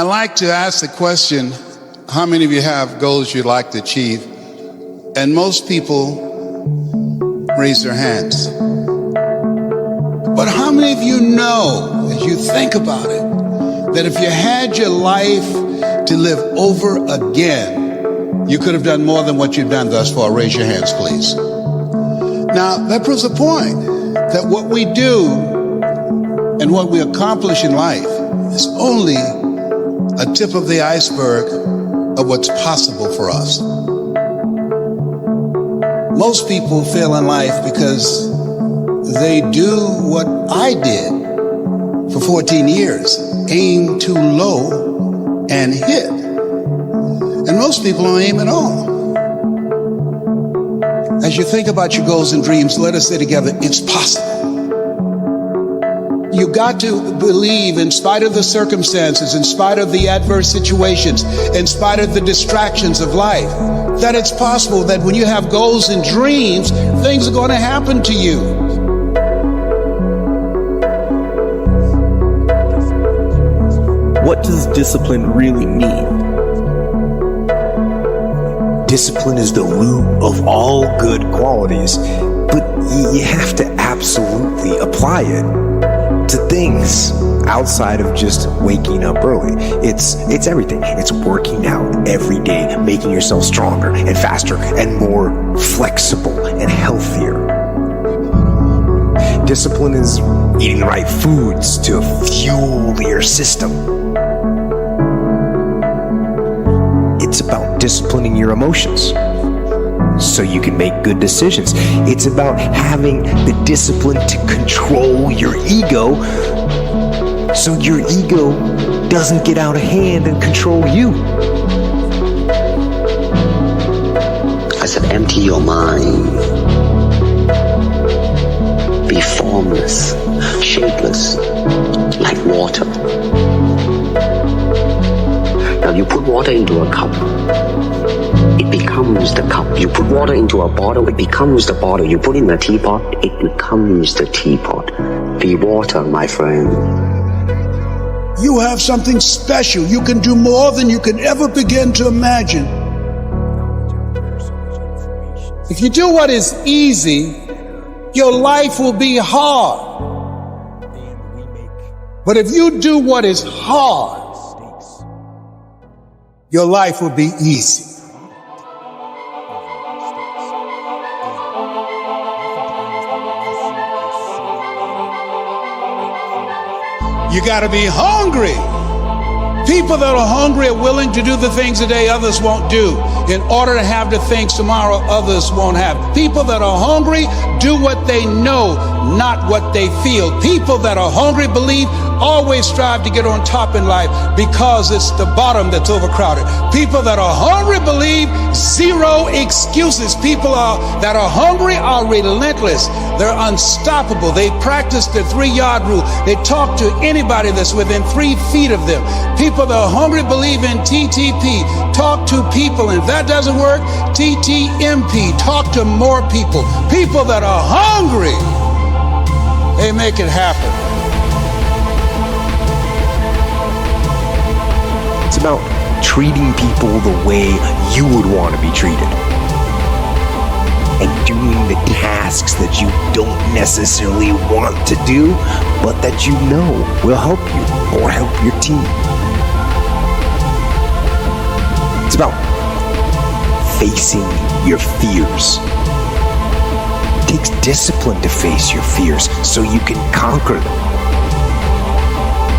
I like to ask the question, how many of you have goals you'd like to achieve? And most people raise their hands. But how many of you know, as you think about it, that if you had your life to live over again, you could have done more than what you've done thus far? Raise your hands, please. Now, that proves the point that what we do and what we accomplish in life is only a tip of the iceberg of what's possible for us. Most people fail in life because they do what I did for 14 years, aim too low and hit. And most people don't aim at all. As you think about your goals and dreams, let us say together, it's possible. You got to believe, in spite of the circumstances, in spite of the adverse situations, in spite of the distractions of life, that it's possible that when you have goals and dreams, things are going to happen to you. What does discipline really mean? Discipline is the root of all good qualities, but you have to absolutely apply it to things outside of just waking up early. It's everything. It's working out every day, making yourself stronger and faster and more flexible and healthier. Discipline is eating the right foods to fuel your system. It's about disciplining your emotions so you can make good decisions. It's about having the discipline to control your ego so your ego doesn't get out of hand and control you. I said, empty your mind. Be formless, shapeless, like water. Now you put water into a cup, it becomes the cup. You put water into a bottle, it becomes the bottle. You put it in a teapot, it becomes the teapot. Be water, my friend. You have something special. You can do more than you can ever begin to imagine. If you do what is easy, your life will be hard. But if you do what is hard, your life will be easy. You got to be hungry. People that are hungry are willing to do the things today others won't do in order to have the things tomorrow others won't have. People that are hungry do what they know, not what they feel. People that are hungry believe, always strive to get on top in life because it's the bottom that's overcrowded. People that are hungry believe, zero excuses. People that are hungry are relentless. They're unstoppable. They practice the 3-yard rule. They talk to anybody that's within 3 feet of them. People that are hungry believe in TTP. Talk to people, and if that doesn't work, TTMP. Talk to more people. People that are hungry, they make it happen. It's about treating people the way you would want to be treated. And doing the tasks that you don't necessarily want to do, but that you know will help you or help your team. It's about facing your fears. It takes discipline to face your fears so you can conquer them.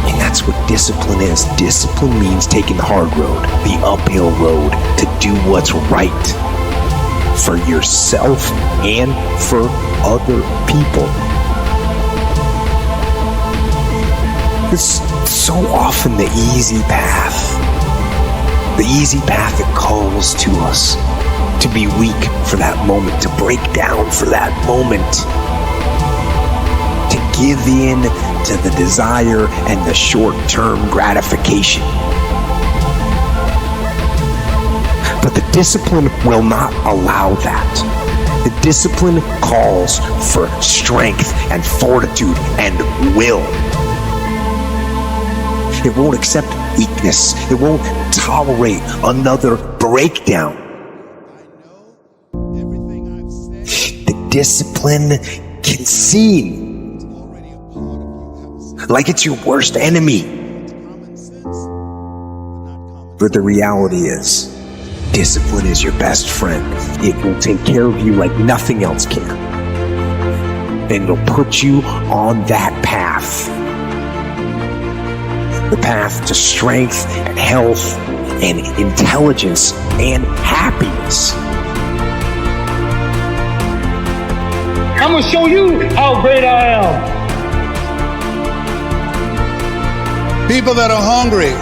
And that's what discipline is. Discipline means taking the hard road, the uphill road, to do what's right for yourself and for other people. It's so often the easy path that calls to us to be weak for that moment, to break down for that moment, to give in to the desire and the short-term gratification. But the discipline will not allow that. The discipline calls for strength and fortitude and will. It won't accept weakness. It won't tolerate another breakdown. The discipline can seem like it's your worst enemy. But the reality is, discipline is your best friend. It will take care of you like nothing else can. And it'll put you on that path. The path to strength and health and intelligence and happiness. I'm gonna show you how great I am. People that are hungry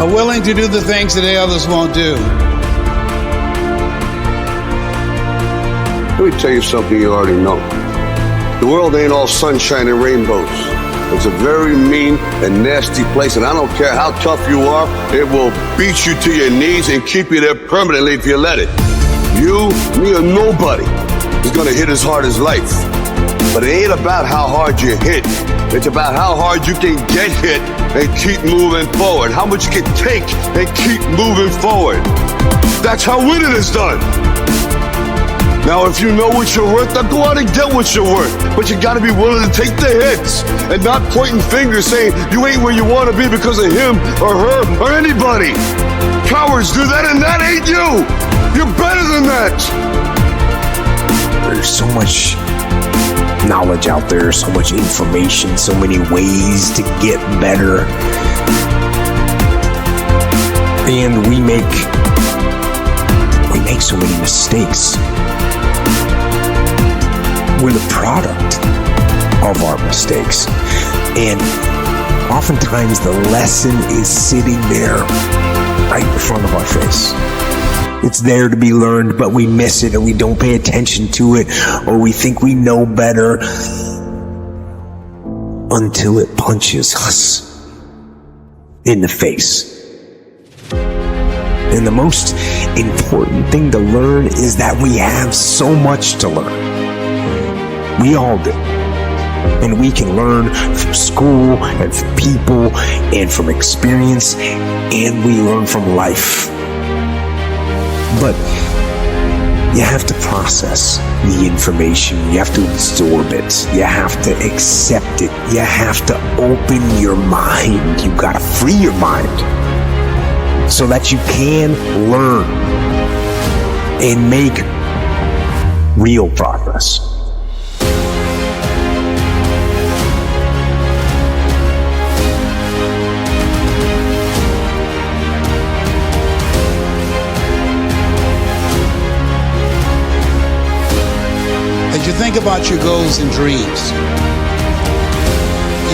are willing to do the things that others won't do. Let me tell you something you already know. The world ain't all sunshine and rainbows. It's a very mean and nasty place, and I don't care how tough you are, it will beat you to your knees and keep you there permanently if you let it. You, me, or nobody is gonna hit as hard as life. But it ain't about how hard you hit. It's about how hard you can get hit and keep moving forward. How much you can take and keep moving forward. That's how winning is done. Now, if you know what you're worth, then go out and get what you're worth. But you gotta be willing to take the hits and not pointing fingers saying you ain't where you wanna be because of him or her or anybody. Cowards do that, and that ain't you. You're better than that. There's so much knowledge out there, so much information, so many ways to get better. And we make so many mistakes. We're the product of our mistakes. And oftentimes the lesson is sitting there right in front of our face. It's there to be learned, but we miss it and we don't pay attention to it, or we think we know better until it punches us in the face. And the most important thing to learn is that we have so much to learn. We all do. And we can learn from school and from people and from experience, and we learn from life. But you have to process the information. You have to absorb it. You have to accept it. You have to open your mind. You gotta free your mind so that you can learn and make real progress. As you think about your goals and dreams,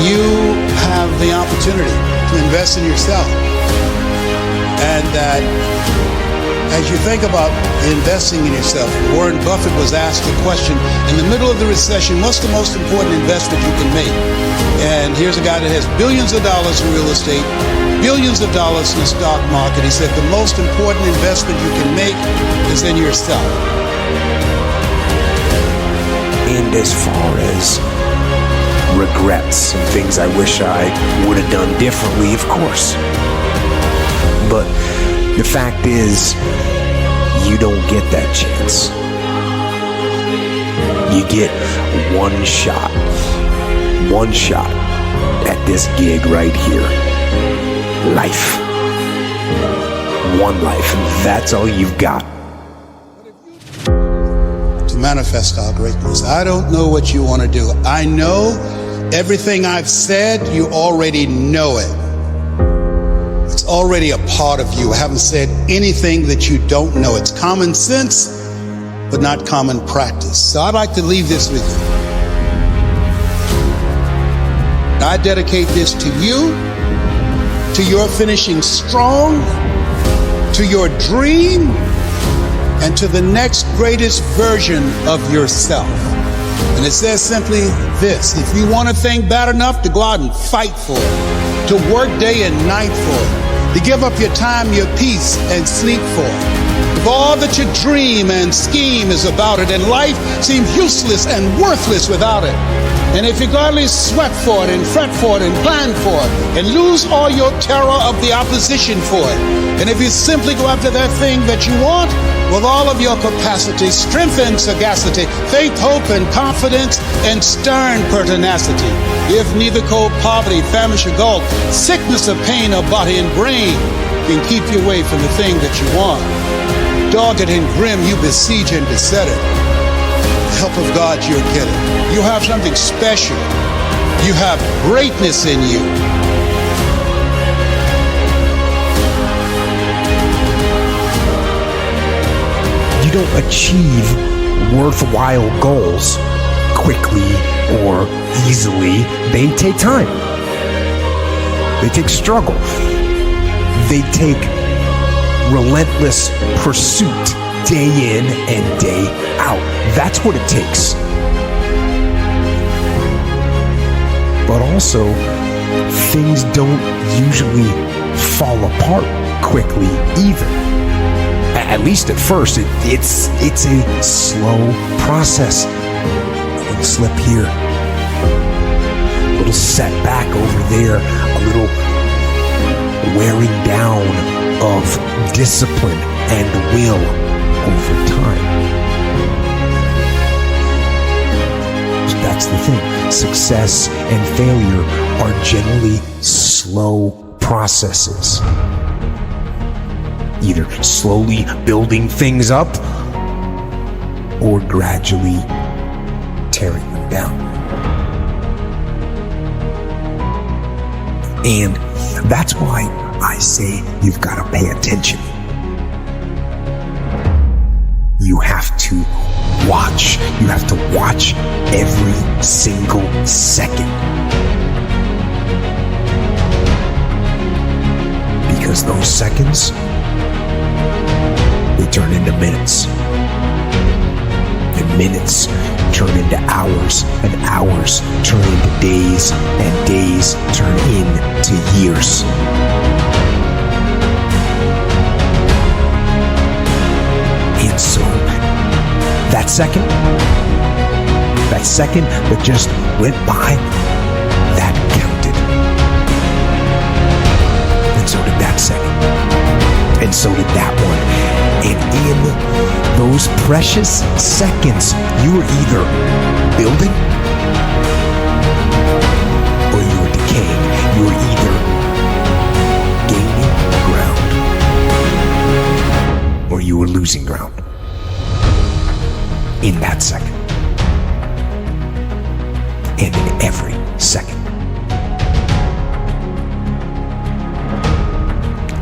you have the opportunity to invest in yourself. And that as you think about investing in yourself, Warren Buffett was asked a question in the middle of the recession, what's the most important investment you can make? And here's a guy that has billions of dollars in real estate, billions of dollars in the stock market. He said the most important investment you can make is in yourself. And as far as regrets and things I wish I would have done differently, of course. But the fact is, you don't get that chance. You get one shot at this gig right here. Life. One life, and that's all you've got. To manifest our greatness. I don't know what you want to do. I know everything I've said, you already know it. It's already a part of you. I haven't said anything that you don't know. It's common sense, but not common practice. So I'd like to leave this with you. I dedicate this to you, to your finishing strong, to your dream, and to the next greatest version of yourself. And it says simply this: if you want a thing bad enough, to go out and fight for it, to work day and night for it, to give up your time, your peace, and sleep for it, to if all that you dream and scheme is about it, and life seems useless and worthless without it, and if you gladly sweat for it and fret for it and plan for it and lose all your terror of the opposition for it, and if you simply go after that thing that you want with all of your capacity, strength and sagacity, faith, hope and confidence, and stern pertinacity, if neither cold poverty, famish or gulf, sickness or pain of body and brain can keep you away from the thing that you want, dogged and grim you besiege and beset it. Help of God, you'll get it. You have something special. You have greatness in you. You don't achieve worthwhile goals quickly or easily. They take time. They take struggle. They take relentless pursuit, day in and day out. That's what it takes. But also, things don't usually fall apart quickly either. At least at first, it's a slow process. A little slip here, a little setback over there, a little wearing down of discipline and will over time. So that's the thing. Success and failure are generally slow processes. Either slowly building things up or gradually tearing them down. And that's why I say you've got to pay attention. You have to watch. You have to watch every single second. Because those seconds, they turn into minutes. And minutes turn into hours, and hours turn into days, and days turn into years. And so, that second that just went by, that counted. And so did that second. And so did that one. And in those precious seconds, you were either building or you were decaying. You were either gaining ground or you were losing ground. In that second. And in every second.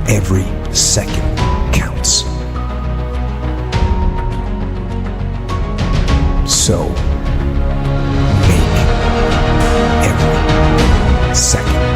Every second counts. So, make every second